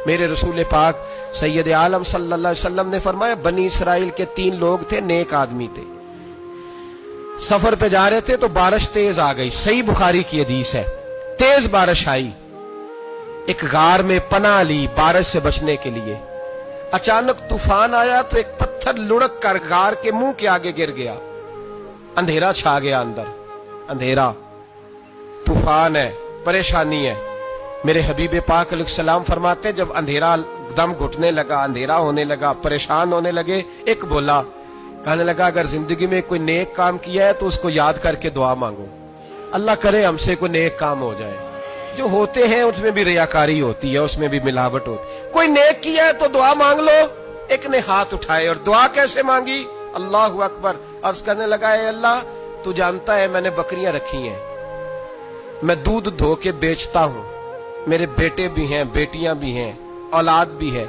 मेरे रसूल पाक सैयद आलम सल्लल्लाहु अलैहि वसल्लम ने फरमाया, बनी इसराइल के 3 लोग थे, नेक आदमी थे। सफर पे जा रहे थे तो बारिश तेज आ गई। सही बुखारी की हदीस है। तेज बारिश आई, एक गार में पनाह ली बारिश से बचने के लिए। अचानक तूफान आया तो एक पत्थर लुढ़क कर गार के मुंह के आगे गिर गया। अंधेरा छा गया, अंदर अंधेरा, तूफान है, परेशानी है। मेरे हबीब पाक अलैहिस्सलाम फरमाते, जब अंधेरा दम घुटने लगा, अंधेरा होने लगा, परेशान होने लगे, एक बोला, कहने लगा, अगर जिंदगी में कोई नेक काम किया है तो उसको याद करके दुआ मांगो, अल्लाह करे हमसे कोई नेक काम हो जाए। जो होते हैं उसमें भी रियाकारी होती है, उसमें भी मिलावट होती। कोई नेक किया है तो दुआ मांग लो। एक ने हाथ उठाए और दुआ कैसे मांगी? अल्लाहु अकबर। अर्ज करने लगा, ए अल्लाह, तू जानता है मैंने बकरियां रखी हैं, मैं दूध धो के बेचता हूं, मेरे बेटे भी हैं, बेटियां भी हैं, औलाद भी है,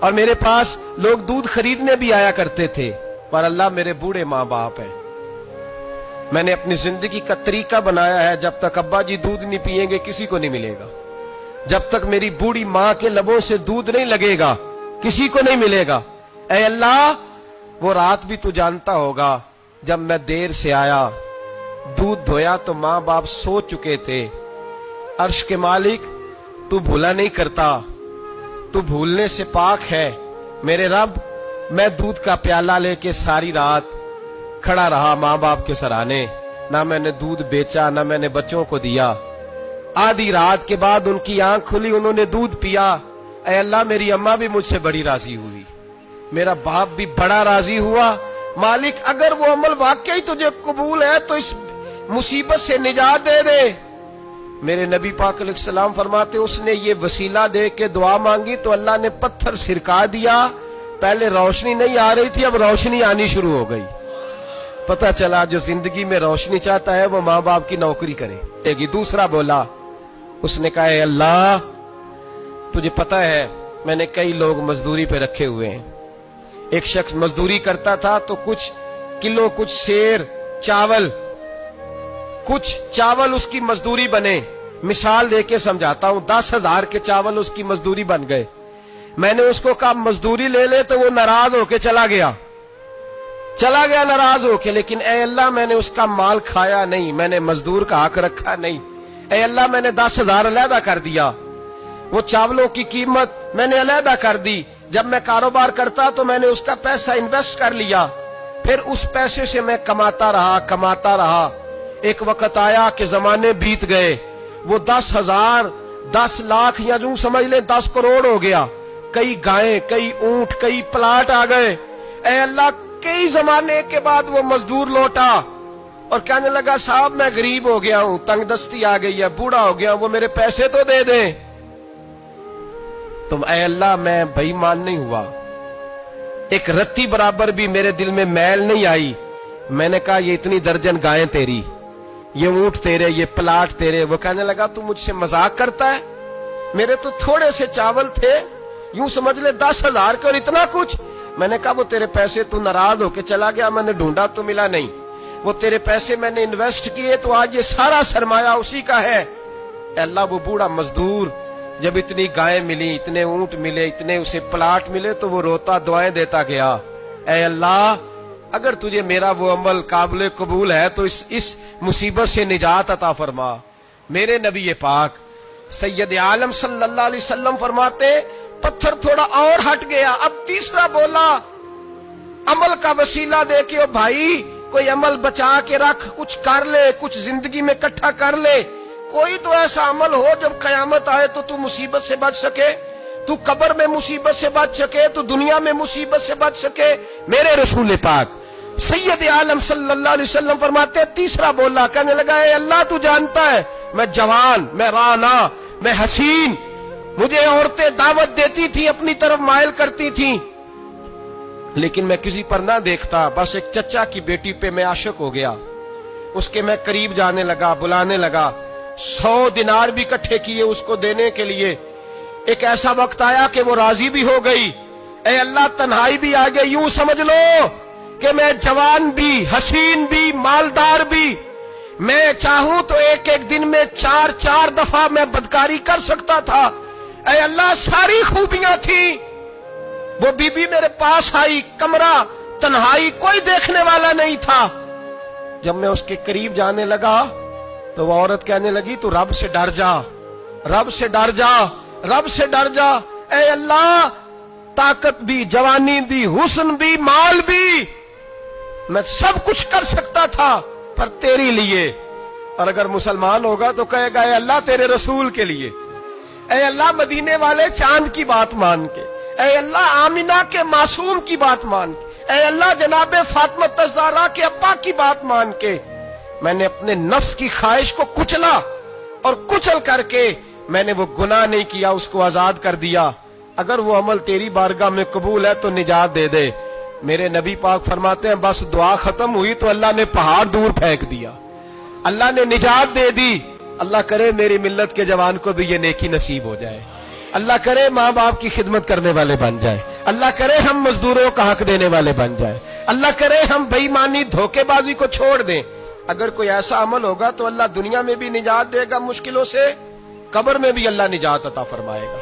और मेरे पास लोग दूध खरीदने भी आया करते थे, पर अल्लाह मेरे बूढ़े माँ बाप हैं। मैंने अपनी जिंदगी का तरीका बनाया है, जब तक अब्बा जी दूध नहीं पिएंगे किसी को नहीं मिलेगा। जब तक मेरी बूढ़ी माँ के लबों से दूध नहीं लगेगा किसी को नहीं मिलेगा। ऐ अल्लाह, वो रात भी तू जानता होगा, जब मैं देर से आया, दूध धोया तो माँ बाप सो चुके थे। अर्श के मालिक, तू भूला नहीं करता, तू भूलने से पाक है। मेरे रब, मैं दूध का प्याला लेके सारी रात खड़ा रहा माँ बाप के सराहने, ना मैंने दूध बेचा, ना मैंने बच्चों को दिया। आधी रात के बाद उनकी आंख खुली, उन्होंने दूध पिया। ऐ अल्लाह, मेरी अम्मा भी मुझसे बड़ी राजी हुई, मेरा बाप भी बड़ा राजी हुआ। मालिक, अगर वो अमल वाकई तुझे कबूल है तो इस मुसीबत से निजात दे दे। मेरे नबी पाक अलैहिस्सलाम फरमाते, उसने ये वसीला दे के दुआ मांगी तो अल्लाह ने पत्थर सिरका दिया। पहले रोशनी नहीं आ रही थी, अब रोशनी आनी शुरू हो गई। पता चला जो जिंदगी में रोशनी चाहता है वो माँ बाप की नौकरी करे। दूसरा बोला, उसने कहा, अल्लाह, तुझे पता है मैंने कई लोग मजदूरी पे रखे हुए हैं। एक शख्स मजदूरी करता था तो कुछ किलो, कुछ शेर चावल, कुछ चावल उसकी मजदूरी बने। मिसाल देके समझाता हूं, 10,000 के चावल उसकी मजदूरी बन गए। मैंने उसको कहा मजदूरी ले ले, तो वो नाराज होके चला गया नाराज होके। लेकिन ऐ अल्लाह, मैंने उसका माल खाया नहीं, मैंने मजदूर का हक रखा नहीं। ऐ अल्लाह, मैंने 10,000 अलहदा कर दिया, वो चावलों की कीमत मैंने अलहदा कर दी। जब मैं कारोबार करता तो मैंने उसका पैसा इन्वेस्ट कर लिया, फिर उस पैसे से मैं कमाता रहा। एक वक्त आया कि जमाने बीत गए, वो 10,000, 10 लाख या यूं समझ ले 10 करोड़ हो गया। कई गायें, कई ऊंट, कई प्लाट आ गए। ऐ अल्लाह, कई जमाने के बाद वो मजदूर लौटा और कहने लगा, साहब मैं गरीब हो गया हूं, तंगदस्ती आ गई है, बूढ़ा हो गया, वो मेरे पैसे तो दे दें। तुम ऐ अल्लाह, मैं बेईमान नहीं हुआ, एक रत्ती बराबर भी मेरे दिल में मैल नहीं आई। मैंने कहा, ये इतनी दर्जन गायें तेरी, ये ऊंट तेरे, ये प्लाट तेरे। वो कहने लगा, तू मुझसे मजाक करता है, मेरे तो थोड़े से चावल थे, यूं समझ ले 10,000 के, और इतना कुछ। मैंने कहा, वो तेरे पैसे, तू नाराज होके चला गया, मैंने ढूंढा तो मिला नहीं। वो तेरे पैसे मैंने इन्वेस्ट किए तो आज ये सारा सरमाया उसी का है। अल्लाह, वो बूढ़ा मजदूर जब इतनी गायें मिली, इतने ऊंट मिले, इतने उसे प्लाट मिले, तो वो रोता दुआएं देता गया, ऐ अल्लाह, अगर तुझे मेरा वो अमल काबिल कबूल है तो इस मुसीबत से निजात अता फरमा। मेरे नबी पाक सैयद आलम सल्लल्लाहु अलैहि वसल्लम फरमाते, पत्थर थोड़ा और हट गया। अब तीसरा बोला, अमल का वसीला दे के, ओ भाई कोई अमल बचा के रख, कुछ कर ले, कुछ जिंदगी में इकट्ठा कर ले। कोई तो ऐसा अमल हो जब कयामत आए तो तू मुसीबत से बच सके, तू कब्र में मुसीबत से बच सके, तू दुनिया में मुसीबत से बच सके। मेरे रसूल पाक सैयद आलम सल्लल्लाहु अलैहि वसल्लम फरमाते, तीसरा बोला, कहने लगा, ए अल्लाह, तू जानता है मैं जवान, मैं राना, मैं हसीन, मुझे औरतें दावत देती थी, अपनी तरफ मायल करती थी, लेकिन मैं किसी पर ना देखता। बस एक चचा की बेटी पे मैं आशिक हो गया, उसके मैं करीब जाने लगा, बुलाने लगा। 100 दिनार भी इकट्ठे किए उसको देने के लिए। एक ऐसा वक्त आया कि वो राजी भी हो गई। ए अल्लाह, तन्हाई भी आ गई। यूं समझ लो कि मैं जवान भी, हसीन भी, मालदार भी, मैं चाहूं तो एक एक दिन में 4-4 दफा मैं बदकारी कर सकता था। اے اللہ ساری خوبیاں تھیں، وہ بی بی میرے پاس آئی، کمرہ تنہائی، کوئی دیکھنے والا نہیں تھا۔ جب میں اس کے قریب جانے لگا تو وہ عورت کہنے لگی تو رب سے ڈر جا، رب سے ڈر جا، رب سے ڈر جا۔ اے اللہ طاقت بھی، جوانی بھی، حسن بھی، مال بھی، میں سب کچھ کر سکتا تھا پر تیری لیے۔ اور اگر مسلمان ہوگا تو کہے گا اے اللہ تیرے رسول کے لیے، اے اللہ مدینے والے چاند کی بات مان کے، اے اللہ آمنہ کے معصوم کی بات مان کے، اے اللہ جناب فاطمہ الزہرا کے ابا کی بات مان کے میں نے اپنے نفس کی خواہش کو کچلا، اور کچل کر کے میں نے وہ گناہ نہیں کیا، اس کو آزاد کر دیا۔ اگر وہ عمل تیری بارگاہ میں قبول ہے تو نجات دے دے۔ میرے نبی پاک فرماتے ہیں بس دعا ختم ہوئی تو اللہ نے پہاڑ دور پھینک دیا، اللہ نے نجات دے دی۔ اللہ کرے میری ملت کے جوان کو بھی یہ نیکی نصیب ہو جائے، اللہ کرے ماں باپ کی خدمت کرنے والے بن جائیں، اللہ کرے ہم مزدوروں کا حق دینے والے بن جائیں، اللہ کرے ہم بے ایمانی دھوکے بازی کو چھوڑ دیں۔ اگر کوئی ایسا عمل ہوگا تو اللہ دنیا میں بھی نجات دے گا مشکلوں سے، قبر میں بھی اللہ نجات عطا فرمائے گا۔